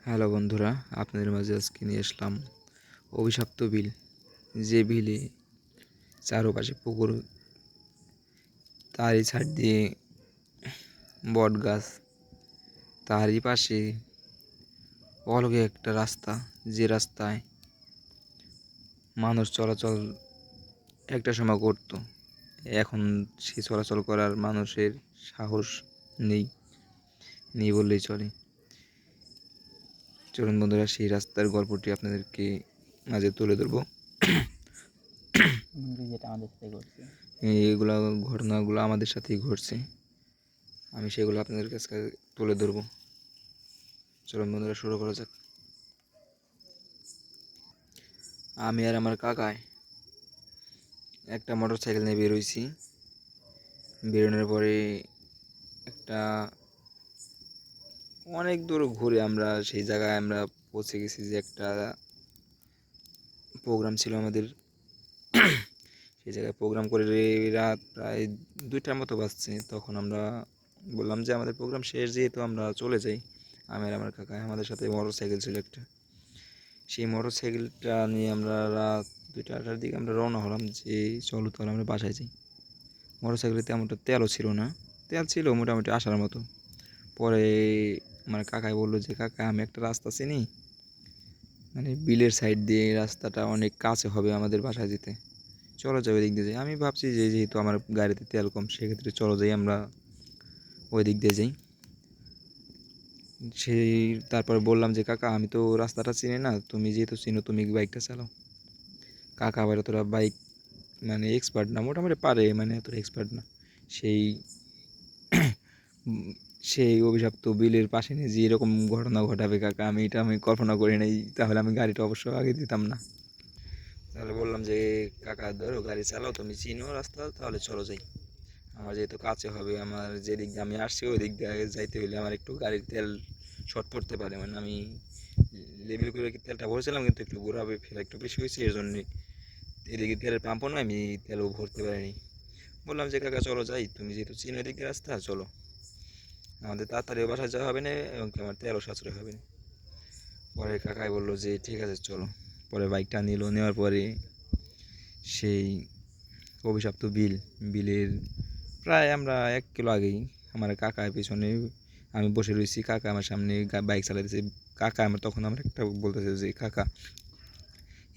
Hello বন্ধুরা, আপনাদের মাঝে আজকে নিয়ে আসলাম অভিশপ্ত বিল। যে বিলে চারপাশে পুকুর, তারই ছাড় দিয়ে বট গাছ, তারই পাশে অলগে একটা রাস্তা, যে রাস্তায় মানুষ চলাচল একটা সময় করত। এখন সে চলাচল করার মানুষের সাহস নেই, নেই বললেই চলে। চলুন বন্ধুরা, সেই রাস্তার গল্পটি আপনাদেরকে মাঝে তুলে ধরবো। যেটা আমাদের সাথে ঘটছে। এইগুলো ঘটনাগুলো আমাদের সাথেই ঘটছে, আমি সেগুলো আপনাদের কাছে তুলে ধরবো। চলুন বন্ধুরা, শুরু করা যাক। আমি আর আমার কাকায় একটা মোটর সাইকেল নিয়ে বেরোইছি। বেরোনোর পরে একটা অনেক দূর ঘুরে আমরা সেই জায়গায় আমরা পৌঁছে গেছি, যে একটা প্রোগ্রাম ছিল আমাদের। সেই জায়গায় প্রোগ্রাম করে রাত প্রায় 2টার মতো বাজছে। তখন আমরা বললাম যে আমাদের প্রোগ্রাম শেষ, যেহেতু আমরা চলে যাই। আমি আর আমার কাকা, আমাদের সাথে মোটর সাইকেল ছিল একটা। সেই মোটর সাইকেলটা নিয়ে আমরা রাত 2টা-2টার দিকে আমরা রওনা হলাম, যে চলো তাহলে আমরা বাসায় যাই। মোটর সাইকেলে তেমনটা তেলও ছিল না, তেল ছিল মোটামুটি আসার মতো। পরে আমার কাকাই বললো যে কাকা, আমি একটা রাস্তা চিনি, মানে বিলের সাইড দিয়ে রাস্তাটা অনেক কাছে হবে আমাদের বাসায় যেতে, চলো যাই ওই দিক দিয়ে যাই। আমি ভাবছি যে যেহেতু আমার গাড়িতে তেল কম, সেক্ষেত্রে চলো যাই, আমরা ওই দিক দিয়ে যাই। সেই তারপর বললাম যে কাকা, আমি তো রাস্তাটা চিনি না, তুমি যেহেতু চিনো তুমি বাইকটা চালাও। কাকা আবার তোরা বাইক মানে এক্সপার্ট না, মোটামুটি পারে, মানে এতটা এক্সপার্ট না। সেই সেই অভিশপ্ত বিলের পাশে নিয়ে যে এরকম ঘটনা ঘটাবে কাকা, আমি কল্পনা করি নাই। তাহলে আমি গাড়িটা অবশ্য আগে দিতাম না। তাহলে বললাম যে কাকা, ধরো গাড়ি চালাও, তুমি চিনো রাস্তা, তাহলে চলো যাই। আমার যেহেতু কাছে হবে, আমার যে দিক দিয়ে আমি আসছি ওই দিক দিয়ে যাইতে হলে আমার একটু গাড়ির তেল শর্ট পড়তে পারে, মানে আমি লেবেল করে তেলটা ভরেছিলাম, কিন্তু একটু ঘোরাবে ফেরা একটু বেশি হয়েছে, এর জন্যে এদিকে তেলের পাম্পও নয়, আমি তেলও ভরতে পারিনি। বললাম যে কাকা চলো যাই, তুমি যেহেতু চিনো এদিকে রাস্তা, চলো, আমাদের তাড়াতাড়ি বাসায় যাওয়া হবে না এবং আমার তেলও সাশ্রয় হবে না। পরে কাকাই বললো যে ঠিক আছে চলো। পরে বাইকটা নিল, নেওয়ার পরে সেই অভিশপ্ত বিলের প্রায় আমরা 1 কিলো আগেই আমার কাকার পিছনে আমি বসে রয়েছি, কাকা আমার সামনে বাইক চালাতেছে। কাকা আমার তখন আমার একটা বলতেছে যে কাকা,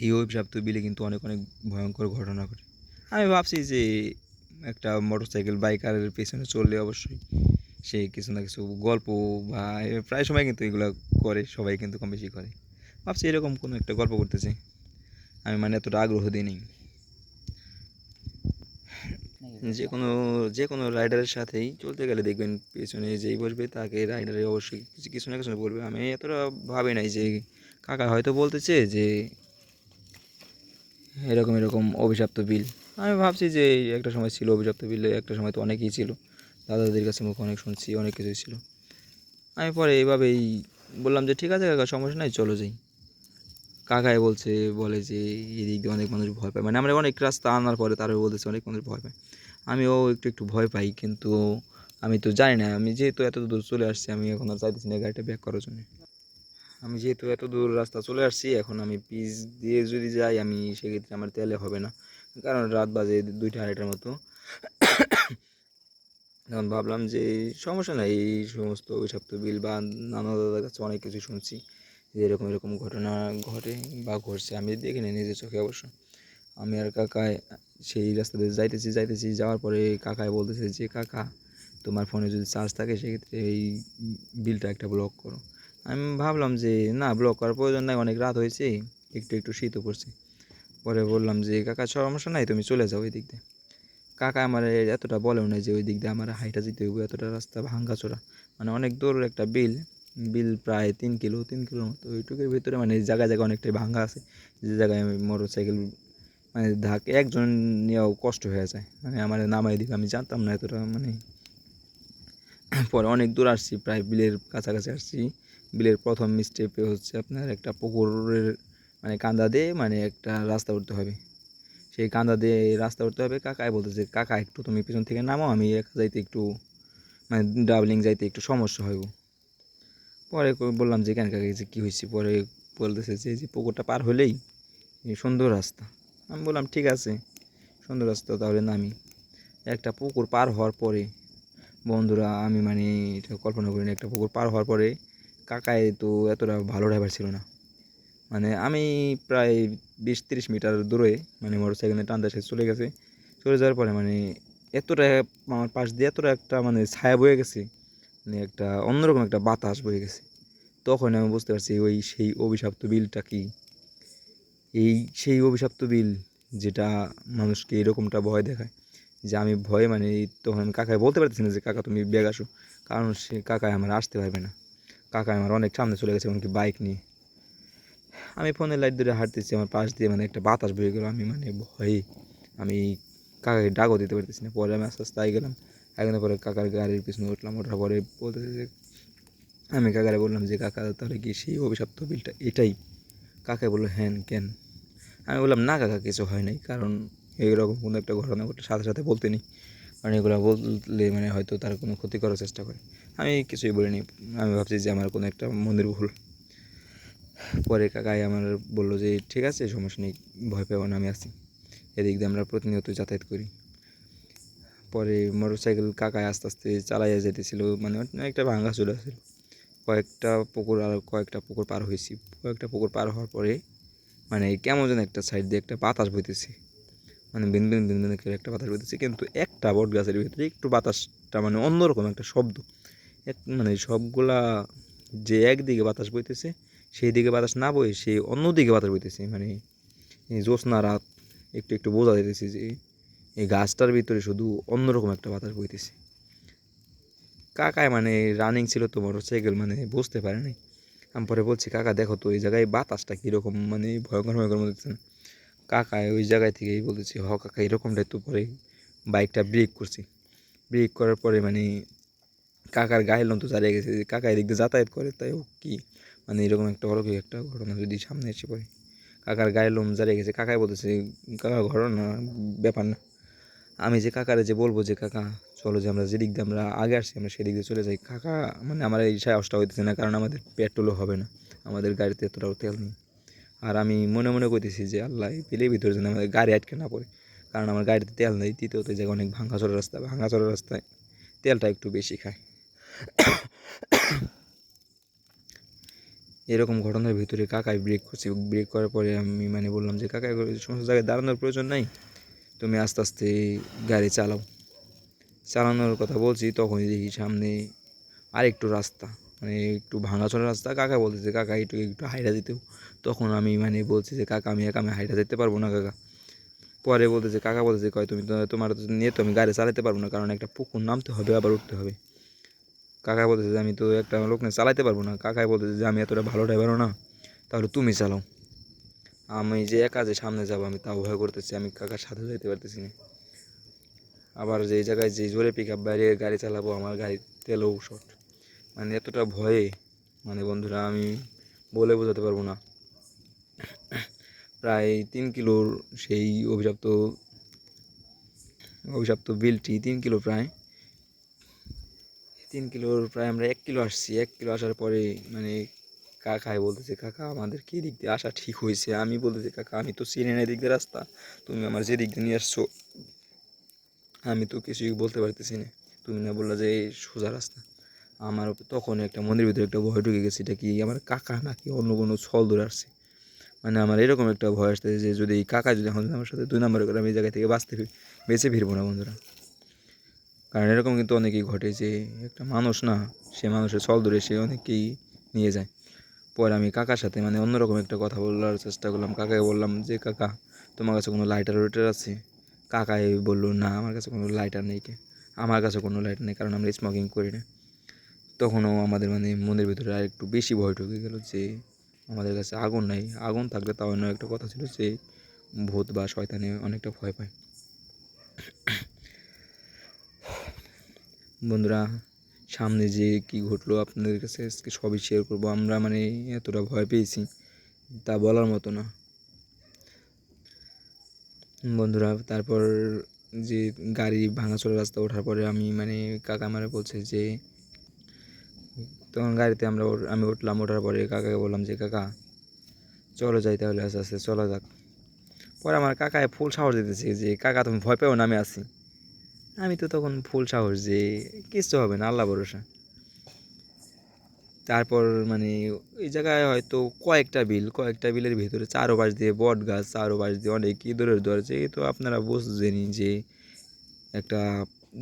এই অভিশপ্ত বিলে কিন্তু অনেক অনেক ভয়ঙ্কর ঘটনা ঘটে। আমি ভাবছি যে একটা মোটর সাইকেল বাইকারের পেছনে চললে অবশ্যই সে কিছু না কিছু গল্প বা প্রায় সময় কিন্তু এগুলো করে, সবাই কিন্তু কম বেশি করে। ভাবছি এরকম কোনো একটা গল্প করতেছে, আমি মানে এতটা আগ্রহ দিই। যে কোনো যে কোনো রাইডারের সাথেই চলতে গেলে দেখবেন পেছনে যেই বসবে তাকে রাইডারে অবশ্যই কিছু কিছু না কিছু বলবে। আমি এতটা ভাবি নাই যে কাকা হয়তো বলতেছে যে এরকম এরকম অভিশপ্ত বিল। আমি ভাবছি যে একটা সময় ছিল অভিশপ্ত বিল, একটা সময় তো অনেকই ছিল, দাদাদের কাছে মুখ অনেক শুনছি, অনেক কিছুই ছিল। আমি পরে এইভাবেই বললাম যে ঠিক আছে কাকা, সমস্যা নাই, চলো যাই। কাকাই বলে যে এদিক দিয়ে অনেক মানুষ ভয় পায়, মানে আমরা অনেক রাস্তা আনার পরে তারা বলতেছে অনেক মানুষ ভয় পায়। আমিও একটু একটু ভয় পাই, কিন্তু আমি তো জানি না, আমি যেহেতু এত দূর চলে আসছি, আমি এখন আর চাইতেছি না গাড়িটা ব্যাক করার জন্য। আমি যেহেতু এত দূর রাস্তা চলে আসছি, এখন আমি পিচ দিয়ে যদি যাই, আমি সেক্ষেত্রে আমার তেলে হবে না, কারণ রাত বাজে 2টা-2:30টার মতো। এখন ভাবলাম যে সমস্যা নাই, এই সমস্ত বিষাক্ত বিল বা নানা দাদার কাছে অনেক কিছু শুনছি যে এরকম এরকম ঘটনা ঘটে বা ঘটছে, আমি দেখিনি নিজের চোখে অবশ্য। আমি আর কাকায় সেই রাস্তাতে যাইতেছি যাওয়ার পরে কাকায় বলতেছে যে কাকা, তোমার ফোনে যদি চার্জ থাকে সেক্ষেত্রে এই বিলটা একটা ব্লক করো। আমি ভাবলাম যে না, ব্লক করার প্রয়োজন নাই, অনেক রাত হয়েছে, একটু একটু শীতও পড়ছে। পরে বললাম যে কাকা সমস্যা নাই, তুমি চলে যাও ওই দিক দিয়ে। কাকা আমার এতটা বলেও না যে ওই দিক দিয়ে আমার হাইটা যেতে হবে, এতটা রাস্তা ভাঙ্গাচোরা, মানে অনেক দূর একটা বিল। বিল প্রায় 3 কিলোর মতো, ওইটুকুর ভিতরে মানে জায়গায় জায়গায় অনেকটাই ভাঙ্গা আছে, যে জায়গায় আমি মোটর সাইকেল মানে একজন নেওয়াও কষ্ট হয়ে যায়, মানে আমার নামাই দিকে আমি জানতাম না এতটা, মানে পরে অনেক দূর আসছি, প্রায় বিলের কাছাকাছি আসছি। বিলের প্রথম স্টেপে হচ্ছে আপনার একটা পুকুরের মানে কান্দা দিয়ে মানে একটা রাস্তা উঠতে হবে, সেই কান্দা দিয়ে রাস্তা উঠতে হবে। কাকাই বলতেছে কাকা একটু তুমি পিছন থেকে নামো, আমি একা যাইতে একটু মানে ডাবলিং যাইতে একটু সমস্যা হইব। পরে বললাম যে কেন কাকা যে কী হয়েছে, পরে বলতেছে যে যে পুকুরটা পার হলেই এই সুন্দর রাস্তা। আমি বললাম ঠিক আছে, সুন্দর রাস্তা তাহলে নামি। একটা পুকুর পার হওয়ার পরে বন্ধুরা আমি মানে এটা কল্পনা করিনি, একটা পুকুর পার হওয়ার পরে কাকায় তো এতটা ভালো ড্রাইভার ছিল না। মানে আমি প্রায় 20-30 মিটার দূরে মানে মোটর সাইকেলে টানতে সে চলে গেছে। চলে যাওয়ার পরে মানে এতটা আমার পাশ দিয়ে এতটা একটা মানে ছায়া বয়ে গেছে, মানে একটা অন্যরকম একটা বাতাস বয়ে গেছে। তখন আমি বুঝতে পারছি ওই সেই অভিশপ্ত বিলটা কি, এই সেই অভিশপ্ত বিল যেটা মানুষকে এরকমটা ভয় দেখায়। যে আমি ভয়ে মানে তখন আমি কাকায় বলতে পারতেছি না যে কাকা তুমি ব্যাগ আসো, কারণ সে কাকায় আমার আসতে পারবে না। কাকায় আমার অনেক সামনে চলে গেছে এমনকি বাইক নিয়ে। আমি ফোনের লাইট ধরে হাঁটতেছি, আমার পাশ দিয়ে মানে একটা বাতাস বয়ে গেলো, আমি মানে ভয়ে আমি কাকাকে ডাকও দিতে পারতেছি না। পরে আমি আস্তে আস্তে আগে গেলাম, একদিন পরে কাকার গাড়ির পিছনে উঠলাম, ওঠার পরে বলতেছে যে আমি কাকারে বললাম যে কাকা তাহলে কি সেই অভিশপ্ত বিলটা এটাই? কাকাই বললো হ্যাঁ কেন? আমি বললাম না কাকা কিছু হয় নাই, কারণ এইরকম কোনো একটা ঘটনা ঘটলে সাথে সাথে বলতে নেই, কারণ এগুলো বললে মানে হয়তো তার কোনো ক্ষতি করার চেষ্টা করে। আমি কিছুই বলিনি, আমি ভাবছি যে আমার কোনো একটা মনের ভুল। পরে কাকাই আমার বললো যে ঠিক আছে সমস্যা নেই, ভয় পেও না, আমি আছি, এদিক দিয়ে আমরা প্রতিনিয়ত যাতায়াত করি। পরে মোটর সাইকেল কাকায় আস্তে আস্তে চালাইয়া যেতেছিল, মানে একটা ভাঙা চলে আসছিল। কয়েকটা পুকুর পার হয়েছি। কয়েকটা পুকুর পার হওয়ার পরে মানে কেমন যেন একটা সাইড দিয়ে একটা বাতাস বইতেছে, মানে বিন বিন বিন বিন করে একটা বাতাস বইতেছে, কিন্তু একটা বট গাছের ভিতরে একটু বাতাসটা মানে অন্যরকম একটা শব্দ। মানে সবগুলা যে একদিকে বাতাস বইতেছে সেই দিকে বাতাস না বই সে অন্যদিকে বাতাস বইতেছে, মানে এই জ্যোৎস্না রাত একটু একটু বোঝা যাইতেছে যে এই গাছটার ভিতরে শুধু অন্যরকম একটা বাতাস বইতেছে। কাকায় মানে রানিং ছিল তো মোটর সাইকেল, মানে বুঝতে পারে নাই। আমি পরে বলছি কাকা দেখো তো এই জায়গায় বাতাসটা কীরকম, মানে ভয়ঙ্কর ভয়ঙ্কর মনে হচ্ছে না? কাকায় ওই জায়গায় থেকেই বলতেছি হ কাকা এরকমটাই তো। পরে বাইকটা ব্রেক করছি, ব্রেক করার পরে মানে কাকার গায়ের লোম তো দাঁড়িয়ে গেছে যে কাকা এদিক দিয়ে যাতায়াত করে, তাই ও কি মানে এরকম একটা অলৌকিক একটা ঘটনা যদি সামনে এসে পড়ে। কাকার গায়ের লোম দাঁড়িয়ে গেছে, কাকাই বলতেছে কাকা ঘটনা ব্যাপার না। আমি যে কাকারে যে বলবো যে কাকা চলো যে আমরা যেদিক দিয়ে আমরা আগে আসছি আমরা সেদিক দিয়ে চলে যাই, কাকা মানে আমার এই সাহসটা হইতেছে না, কারণ আমাদের পেট্রোলও হবে না, আমাদের গাড়িতে এতটাও তেল নেই। আর আমি মনে মনে করতেছি যে আল্লাহ এই বিলের ভিতরে যেন আমাদের গাড়ি আটকে না পড়ে, কারণ আমার গাড়িতে তেল নেই। দ্বিতীয়ত জায়গায় অনেক ভাঙাচোরা রাস্তা, ভাঙাচোরা রাস্তায় তেলটা একটু বেশি খায়। এরকম ঘটনার ভিতরে কাকাই ব্রেক করছি, ব্রেক করার পরে আমি মানে বললাম যে কাকা সমস্ত জায়গায় দাঁড়ানোর প্রয়োজন নাই, তুমি আস্তে আস্তে গাড়ি চালাও। চালানোর কথা বলছি তখনই দেখি সামনে আরেকটু রাস্তা, মানে একটু ভাঙাচোরা রাস্তা। কাকা বলতেছে কাকা একটু একটু হাইটা দিতেও। তখন আমি মানে বলছি যে কাকা আমি একা আমি হাইটা যেতে পারবো না কাকা। পরে বলতেছে কাকা বলতেছে কয় তুমি তো তোমার নিয়ে তো আমি গাড়ি চালাতে পারবো না, কারণ একটা পুকুর নামতে হবে আবার উঠতে হবে। কাকা বলতেছে যে আমি তো একটা লোক নিয়ে চালাতে পারবো না। কাকাই বলতেছে যে আমি এতটা ভালো ড্রাইভারও না, তাহলে তুমি চালাও। আমি যে একা যে সামনে যাবো আমি তাও ভয় করতেছি, আমি কাকার সাথে যেতে পারতেছি না। আবার যে জায়গায় যে জোরে পিক আপ বাইরে গাড়ি চালাবো আমার গাড়ির তেলও শর্ট, মানে এতটা ভয়ে মানে বন্ধুরা আমি বলে বোঝাতে পারবো না। প্রায় 3 কিলোর সেই অভিশপ্ত অভিশপ্ত বিলটি 3 কিলো, প্রায় 3 কিলোর প্রায় আমরা 1 কিলো আসছি। 1 কিলো আসার পরে মানে কাকাই বলতেছে কাকা আমাদের কি দিক দিয়ে আসা ঠিক হয়েছে? আমি বলতেছি কাকা আমি তো চিনি না দিক দিয়ে রাস্তা, তুমি আমার যে দিক দিয়ে নিয়ে আসছো আমি তো কিছুই বলতে পারতেছি না, তুমি না বললা যে সোজা রাস্তা। আমার তখন একটা মনের ভিতরে একটা ভয় ঢুকে গেছে, এটা কি আমার কাকা নাকি অন্য কোনো ছল ধরে আসছে। মানে আমার এরকম একটা ভয় আসছে যে যদি এই কাকা যদি এখন আমার সাথে 2 নম্বর করে আমি এই জায়গা থেকে বেঁচে ফিরবো না বন্ধুরা। কারণ এরকম কিন্তু অনেকেই ঘটে যে একটা মানুষ না, সে মানুষের ছল ধরে সে অনেকেই নিয়ে যায়। পরে আমি কাকার সাথে মানে অন্যরকম একটা কথা বলার চেষ্টা করলাম, কাকাকে বললাম যে কাকা তোমার কাছে কোনো লাইটার ওইটার আছে? কাকাই বললো না আমার কাছে কোনো লাইটার নেই। আমার কাছে কোনো লাইটার নেই, কারণ আমরা স্মোকিং করি না। তখনও আমাদের মানে মনের ভিতরে আর একটু বেশি ভয় ঢুকে গেল যে আমাদের কাছে আগুন নাই। আগুন থাকলে তাও অন্য একটা কথা ছিল যে ভূত বা শয়তানে অনেকটা ভয় পায়। বন্ধুরা সামনে যে কি ঘটলো আপনাদের কাছে আজকে সবই শেয়ার করবো। আমরা মানে এতটা ভয় পেয়েছি তা বলার মতো না বন্ধুরা। তারপর যে গাড়ি ভাঙাচোরা রাস্তা ওঠার পরে আমি মানে কাকা আমারে বলছে যে তখন গাড়িতে আমি উঠলাম, ওঠার পরে কাকাকে বললাম যে কাকা চলো যাই তাহলে, আস্তে আস্তে চলা যাক। পরে আমার কাকায় ফুল সাহস দিতেছে যে কাকা তুমি ভয় পেও না, আমি আছি। আমি তো তখন ফুল সাহস যে কিচ্ছু হবে না, আল্লাহ ভরসা। তারপর মানে ওই জায়গায় হয়তো কয়েকটা বিলের ভিতরে চারোপাশ দিয়ে বট গাছ, চারোপাশ দিয়ে অনেক ইঁদুরের দর, যেহেতু আপনারা বুঝছেনই যে একটা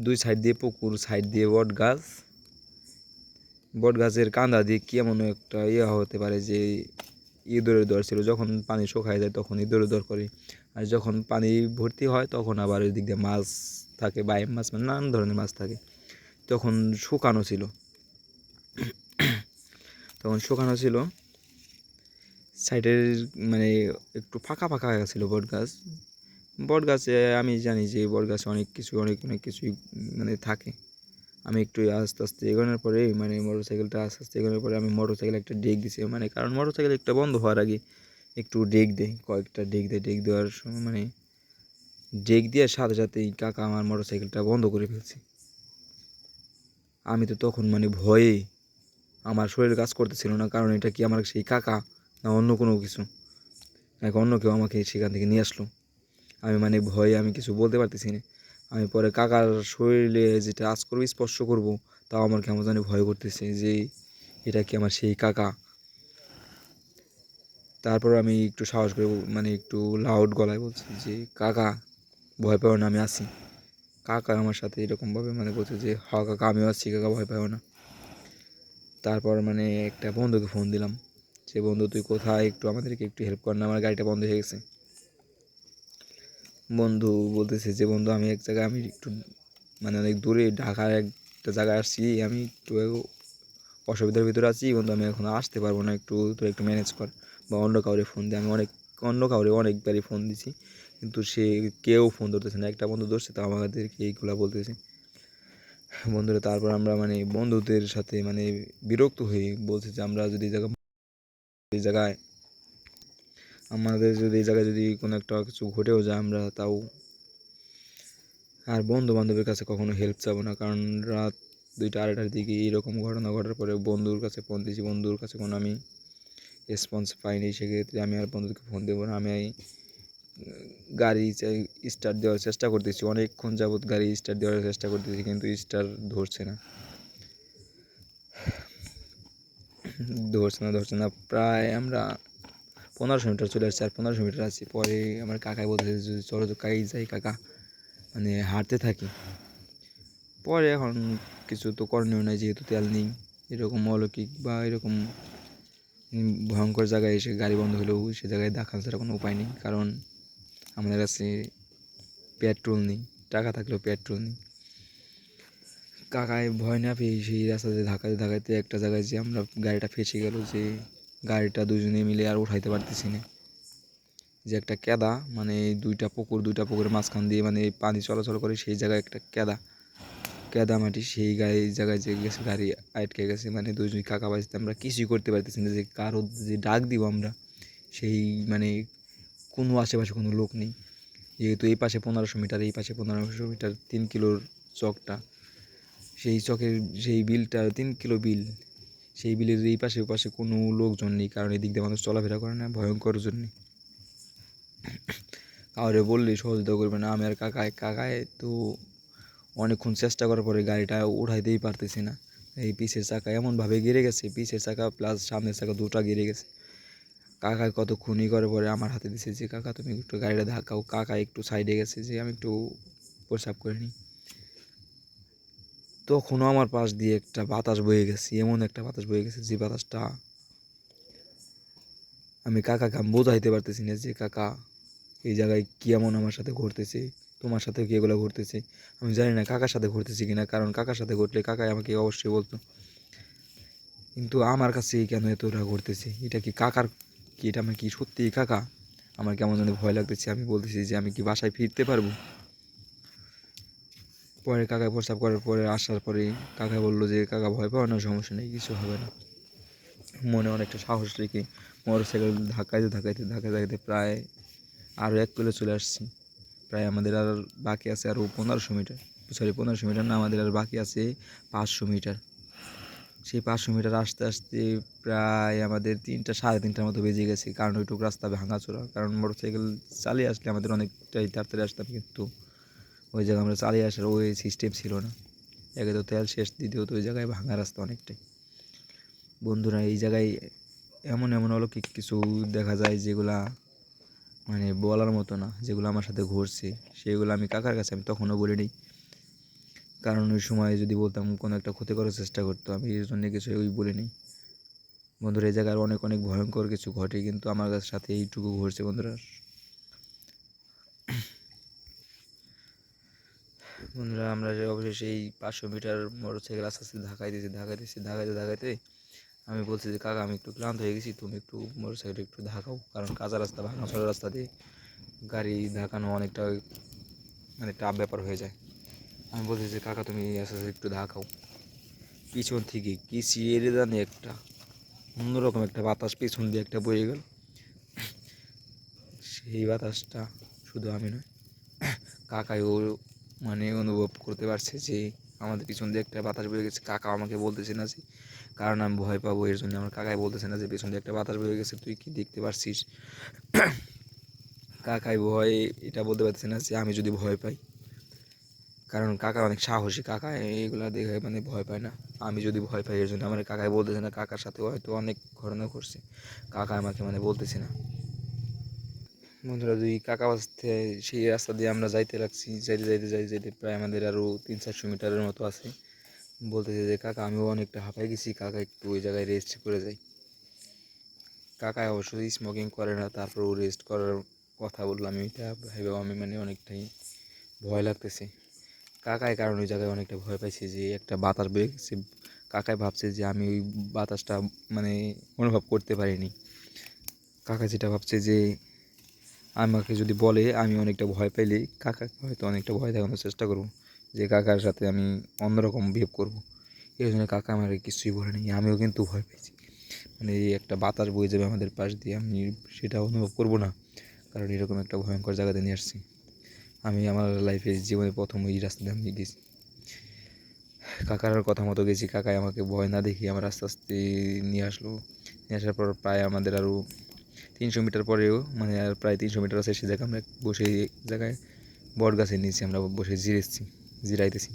দুই সাইড দিয়ে পুকুর, সাইড দিয়ে বট গাছের কাঁদা দিয়ে কি এমন একটা হতে পারে যে ইঁদুরের দর ছিল। যখন পানি শুকায় যায় তখন ইঁদুরের দর করে, আর যখন পানি ভর্তি হয় তখন আবার ওই দিক দিয়ে মাছ থাকে, বাইম মাছ, মানে নানান ধরনের মাছ থাকে। তখন শুকানো ছিল, সাইডের মানে একটু ফাঁকা ফাঁকা ছিল বট গাছে। আমি জানি যে বট গাছে অনেক কিছুই মানে থাকে। আমি একটু আস্তে আস্তে এগোনোর পরে মানে মোটরসাইকেলটা আস্তে আস্তে এগোনোর পরে আমি মোটরসাইকেল একটা ডেক দিছি, মানে কারণ মোটরসাইকেল একটা বন্ধ হওয়ার আগে একটু ডেক দেয়, কয়েকটা ডেক দেওয়ার সময় মানে ডেক দেওয়ার সাথে সাথেই কাকা আমার মোটরসাইকেলটা বন্ধ করে ফেলছে। আমি তো তখন মানে ভয়ে আমার শরীর কাজ করতেছিল না, কারণ এটা কি আমার সেই কাকা না অন্য কোনো কিছু, নাকি অন্য কেউ আমাকে সেখান থেকে নিয়ে আসলো। আমি মানে ভয়ে আমি কিছু বলতে পারতেছি না। আমি পরে কাকার শরীরে যেটা আজ করবো, স্পর্শ করবো, তাও আমার কেমন জানি ভয় করতেছে যে এটা কি আমার সেই কাকা। তারপর আমি একটু সাহস করে মানে একটু লাউড গলায় বলছি যে কাকা ভয় পাও না, আমি আছি। কাকা আমার সাথে এরকমভাবে মানে বলছে যে হ কাকা আমিও আছি, কাকা ভয় পাও না। তারপর মানে একটা বন্ধুকে ফোন দিলাম, সে বন্ধু তুই কোথায়, একটু আমাদেরকে একটু হেল্প কর না, আমার গাড়িটা বন্ধ হয়ে গেছে। বন্ধু বলতেছে যে বন্ধু আমি এক জায়গায়, আমি একটু মানে অনেক দূরে ঢাকার একটা জায়গায় আসছি, আমি একটু অসুবিধার ভিতরে আছি বন্ধু, আমি এখন আসতে পারবো না, তোর একটু ম্যানেজ কর বা অন্য কাউরে ফোন দিই। আমি অন্য কাউরে অনেকবারই ফোন দিছি, কিন্তু সে কেউ ফোন ধরতেছে না। একটা বন্ধু ধরছে, তো আমাদেরকে এইগুলা বলতেছে বন্ধুরা। তারপর আমরা মানে বন্ধুদের সাথে মানে বিরক্ত হয়ে বলছে যে আমরা যদি এই জায়গায় আমাদের যদি এই জায়গায় যদি কোনো একটা কিছু ঘটেও যায়, আমরা তাও আর বন্ধু বান্ধবের কাছে কখনো হেল্প চাবো না, কারণ রাত 2টা 2:30টার দিকে এইরকম ঘটনা ঘটার পরে বন্ধুর কাছে ফোন দিয়েছি, বন্ধুর কাছে কোনো আমি রেসপন্স পাইনি। সেক্ষেত্রে আমি আর বন্ধুকে ফোন দেবো না। আমি গাড়ি স্টার্ট দেওয়ার চেষ্টা করতেছি, অনেকক্ষণ যাবৎ গাড়ি স্টার্ট দেওয়ার চেষ্টা করতেছি, কিন্তু স্টার্ট ধরছে না। প্রায় আমরা 1500 মিটার চলে আসছি, আর 1500 মিটার আছি। পরে আমার কাকাই বলতেছে যে চলো তো কাই যাই কাকা, মানে হাঁটতে থাকি। পরে এখন কিছু তো করণীয় নাই, যেহেতু তেল নেই। এরকম অলৌকিক বা এরকম ভয়ঙ্কর জায়গায় এসে গাড়ি বন্ধ হলেও সে জায়গায় দেখানো ছাড়া কোনো উপায় নেই, কারণ আমাদের কাছে পেট্রোল নেই, টাকা থাকলেও পেট্রোল নেই। কাকায় ভয় না পেয়ে সেই রাস্তাতে ধাকাতে একটা জায়গায় যে আমরা গাড়িটা ফেসে গেল, যে গাড়িটা দুজনে মিলে আর উঠাইতে পারতেছি না। যে একটা কেদা, মানে দুইটা পুকুরের মাঝখান দিয়ে মানে পানি চলাচল করে, সেই জায়গায় একটা কেদা মাটি, সেই জায়গায় যে গেছে গাড়ি আটকে গেছে। মানে দুজন কাকা বাজতে আমরা কিছুই করতে পারতেছি না, যে কারো যে ডাক দিব আমরা, সেই মানে কোনো আশেপাশে কোনো লোক নেই। যেহেতু এই পাশে 1500 মিটার, এই পাশে 1500 মিটার, 3 কিলোর চকটা, সেই বিলটা 3 কিলো বিল, সেই বিলের এই পাশে ও পাশে কোনো লোকজন নেই, কারণ এই দিক দিয়ে মানুষ চলাফেরা করে না, ভয়ঙ্কর জন্যে। কাউরে বললেই সহযোগিতা করবে না। আমি আর কাকায় তো অনেকক্ষণ চেষ্টা করার পরে গাড়িটা উঠাইতেই পারতেছি না। এই পিছের চাকা এমনভাবে গিরে গেছে, পিছের চাকা প্লাস সামনের চাকা দুটা গিরে গেছে। কাকায় কতক্ষণই করে পরে আমার হাতে দিছে যে কাকা তুমি একটু গাড়িটা ধাক্কাও। কাকা একটু সাইডে গেছে যে আমি একটু প্রসাব করে নিই। তখনও আমার পাশ দিয়ে একটা বাতাস বয়ে গেছে, এমন একটা বাতাস বয়ে গেছে যে বাতাসটা আমি কাকাকে আমি বোঝাইতে পারতেছি না যে কাকা এই জায়গায় কি এমন আমার সাথে ঘটতেছে, তোমার সাথে কি এগুলো ঘটতেছে। আমি জানি না কাকার সাথে ঘটতেছে কিনা, কারণ কাকার সাথে ঘটলে কাকাই আমাকে অবশ্যই বলতো, কিন্তু আমার কাছে কেন এতটা ঘটতেছে, এটা কি কাকার কি, এটা আমার কি সত্যিই কাকা? আমার কেমন যেন ভয় লাগতেছে। আমি বলতেছি যে আমি কি বাসায় ফিরতে পারবো? পরে কাকায় প্রস্তাব করার পরে আসার পরে কাকা বললো যে কাকা ভয় পাও না, সমস্যা নেই, কিছু হবে না। মনে অনেকটা সাহস রেখে মোটরসাইকেল ধাক্কাইতে প্রায় আরও 1 কিলো চলে আসছি। প্রায় আমাদের আর বাকি আছে আরও 1500 মিটার, 1500 মিটার না, আমাদের আর বাকি আছে 500 মিটার। সেই 500 মিটার আসতে আসতে প্রায় আমাদের 3টা 3:30টার মতো বেজে গেছে, কারণ ওইটুকু রাস্তা ভাঙাচোরা। কারণ মোটরসাইকেল চালিয়ে আসলে আমাদের অনেকটাই তাড়াতাড়ি আসতাম, কিন্তু ওই জায়গায় আমরা চালিয়ে আসার ওই সিস্টেম ছিল না। একে তো তেল শেষ, দ্বিতীয়ত ওই জায়গায় ভাঙা রাস্তা অনেকটাই। বন্ধুরা, এই জায়গায় এমন এমন অলৌকিক কিছু দেখা যায় যেগুলা মানে বলার মতো না, যেগুলো আমার সাথে ঘটছে সেগুলো আমি কাকার কাছে আমি তখনও বলিনি, কারণ ওই সময় যদি বলতাম কোনো একটা ক্ষতি করার চেষ্টা করতো, আমি এর জন্য কিছু ওই বলিনি। বন্ধুরা, এই জায়গার অনেক অনেক ভয়ঙ্কর কিছু ঘটে, কিন্তু আমার কাছে সাথে এইটুকু ঘটছে বন্ধুরা। বন্ধুরা, আমরা যে অবশেষে এই 500 মিটার মোটরসাইকেল আস্তে আস্তে ধাকাইতে আমি বলছি যে কাকা, আমি একটু ক্লান্ত হয়ে গেছি, তুমি একটু মোটরসাইকেল একটু ধাকাও, কারণ কাঁচা রাস্তা ভাঙা চলা রাস্তা দিয়ে গাড়ি ধাকানো অনেকটা মানে টাফ ব্যাপার হয়ে যায়। আমি বলছি যে কাকা, তুমি আস্তে আস্তে একটু ধাকাও। পিছন থেকে কি চিরে জানি একটা অন্যরকম একটা বাতাস পিছন দিয়ে একটা বয়ে গেল। সেই বাতাসটা শুধু আমি নয়, কাকাইও মানে অনুভব করতে পারছে যে আমাদের পিছন দিয়ে একটা বাতাস বয়ে গেছে। কাকা আমাকে বলতেছে না যে, কারণ আমি ভয় পাবো এর জন্য আমার কাকাই বলতেছে না যে পিছন দিয়ে একটা বাতাস বয়ে গেছে, তুই কি দেখতে পারছিস। কাকাই ভয় এটা বলতে পারছে না যে আমি যদি ভয় পাই, কারণ কাকা অনেক সাহসী, কাকা এগুলা দেখে মানে ভয় পায় না। আমি যদি ভয় পাই এর জন্য আমার কাকাই বলতেছে না। কাকার সাথে হয়তো অনেক ঘটনা ঘটছে, কাকা আমাকে মানে বলতেছে না। বন্ধুরা, দুই কাকা বাসতে সেই রাস্তা দিয়ে আমরা যাইতে লাগছি, যাইতে প্রায় আমাদের আরও 300-400 মিটারের মতো আছে। বলতেছে যে কাকা, আমিও অনেকটা হাঁপাই গেছি, কাকা একটু ওই জায়গায় রেস্ট করে যাই। কাকায় অবশ্যই স্মোকিং করে না, তারপরেও রেস্ট করার কথা বললাম। এটা ভেবেও আমি মানে অনেকটাই ভয় লাগতেছে। কাকায় কারণ ওই জায়গায় অনেকটা ভয় পাইছে যে একটা বাতাস বের গেছে। কাকায় ভাবছে যে আমি ওই বাতাসটা মানে অনুভব করতে পারিনি। কাকা যেটা ভাবছে যে আমাকে যদি বলে আমি অনেকটা ভয় পাইলে কাকাকে হয়তো অনেকটা ভয় দেখানোর চেষ্টা করবো, যে কাকার সাথে আমি অন্যরকম বিহেভ করবো। এই জন্য কাকা আমাকে কিছুই বলেনি। আমিও কিন্তু ভয় পেয়েছি, মানে এই একটা বাতাস বয়ে যাবে আমাদের পাশ দিয়ে, আমি সেটা অনুভব করবো না, কারণ এরকম একটা ভয়ঙ্কর জায়গাতে নিয়ে আসছি। আমি আমার লাইফে জীবনে প্রথম এই রাস্তাতে আমি গেছি, কাকার কথা মতো গেছি। কাকাই আমাকে ভয় না দেখিয়ে আমার আস্তে আস্তে নিয়ে আসলো। নিয়ে আসার পর প্রায় আমাদের আরও 300 মিটার পরেও মানে আর প্রায় 300 মিটার আছে, সে জায়গায় আমরা বসে জায়গায় বট গাছের নিচে আমরা বসে জিরাইতেছি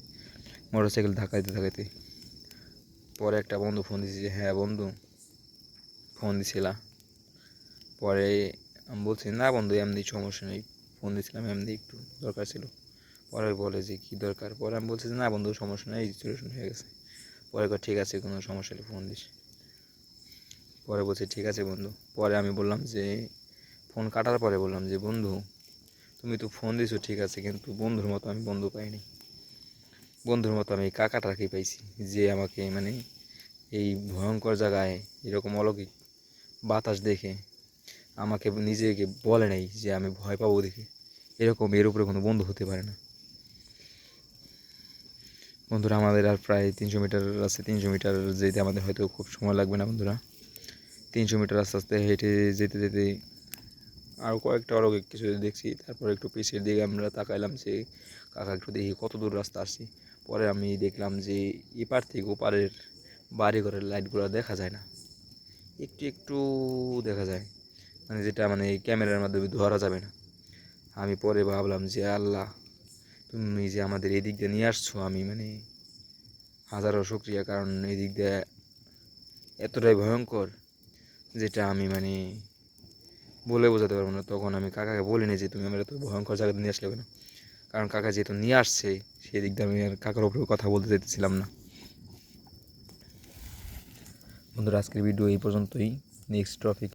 মোটরসাইকেল ধাকাইতে। পরে একটা বন্ধু ফোন দিয়েছি যে হ্যাঁ বন্ধু, ফোন দিছিলা। পরে আমি বলছি না বন্ধু, এমনি সমস্যা নেই, ফোন দিয়েছিলাম এমনি একটু দরকার ছিল। পরে বলে যে কী দরকার। পরে আমি বলছি যে না বন্ধু, সমস্যা নেই, সিচুয়েশন হয়ে গেছে। পরে ঠিক আছে, কোনো সমস্যা নেই, ফোন দিস। পরে বলছে ঠিক আছে বন্ধু। পরে আমি বললাম যে ফোন কাটার পরে বললাম যে বন্ধু, তুমি তো ফোন দিছো ঠিক আছে, কিন্তু বন্ধুর মতো আমি বন্ধু পাইনি। বন্ধুর মতো আমি কাকাটাকে পাইছি, যে আমাকে মানে এই ভয়ঙ্কর জায়গায় এরকম অলৌকিক বাতাস দেখে আমাকে নিজেকে বলে নাই যে আমি ভয় পাবো দেখে। এরকম এর উপরে কোনো বন্ধু হতে পারে না। বন্ধুরা, আমাদের আর প্রায় 300 মিটার আছে। 300 মিটার যেতে আমাদের হয়তো খুব সময় লাগবে না বন্ধুরা। 300 মিটার আস্তে আস্তে হেঁটে যেতে আরও কয়েকটা অলৌকিক কিছু দেখছি। তারপর একটু পিছের দিকে আমরা তাকাইলাম যে কাকা একটু দেখি কত দূর রাস্তা আসছি। পরে আমি দেখলাম যে এপার থেকে ওপারের বাড়িঘরের লাইটগুলো দেখা যায় না, একটু একটু দেখা যায়, মানে যেটা মানে ক্যামেরার মাধ্যমে ধরা যাবে না। আমি পরে ভাবলাম যে আল্লাহ, তুমি যে আমাদের এই দিক দিয়ে নিয়ে আসছো, আমি মানে হাজারো শুকরিয়া, কারণ এই দিক দিয়ে এতটাই ভয়ঙ্কর যেটা আমি মানে বলে বোঝাতে পারবো না। তখন আমি কাকাকে বলিনি যে তুমি আমার এত ভয়ঙ্কর জায়গাতে নিয়ে আসলে কেন, কারণ কাকা যেহেতু নিয়ে আসছে সেই দিক দিয়ে আমি আর কাকার উপরে কথা বলতে চাইতেছিলাম না। বন্ধুরা, আজকের ভিডিও এই পর্যন্তই। Next topic